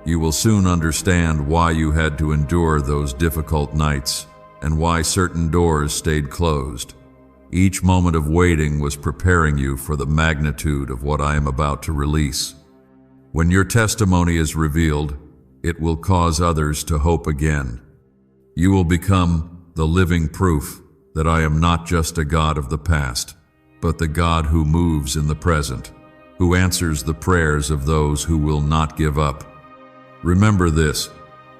Speaker 1: You will soon understand why you had to endure those difficult nights and why certain doors stayed closed. Each moment of waiting was preparing you for the magnitude of what I am about to release. When your testimony is revealed, it will cause others to hope again. You will become the living proof that I am not just a God of the past, but the God who moves in the present, who answers the prayers of those who will not give up. Remember this,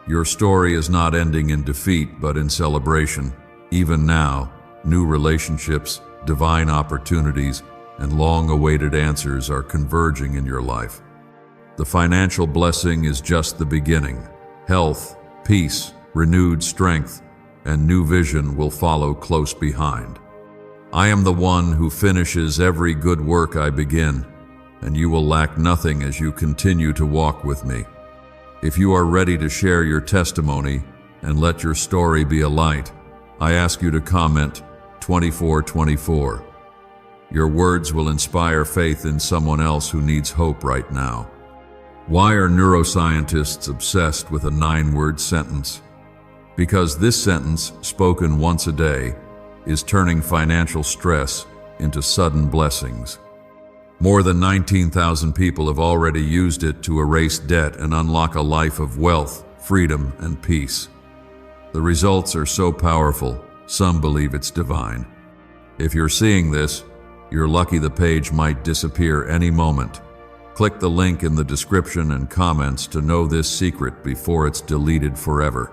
Speaker 1: your story is not ending in defeat but in celebration. Even now, new relationships, divine opportunities, and long-awaited answers are converging in your life. The financial blessing is just the beginning. Health, peace, renewed strength, and new vision will follow close behind. I am the one who finishes every good work I begin, and you will lack nothing as you continue to walk with me. If you are ready to share your testimony and let your story be a light, I ask you to comment 2424. Your words will inspire faith in someone else who needs hope right now. Why are neuroscientists obsessed with a 9-word sentence? Because this sentence, spoken once a day, is turning financial stress into sudden blessings. More than 19,000 people have already used it to erase debt and unlock a life of wealth, freedom, and peace. The results are so powerful, some believe it's divine. If you're seeing this, you're lucky the page might disappear any moment. Click the link in the description and comments to know this secret before it's deleted forever.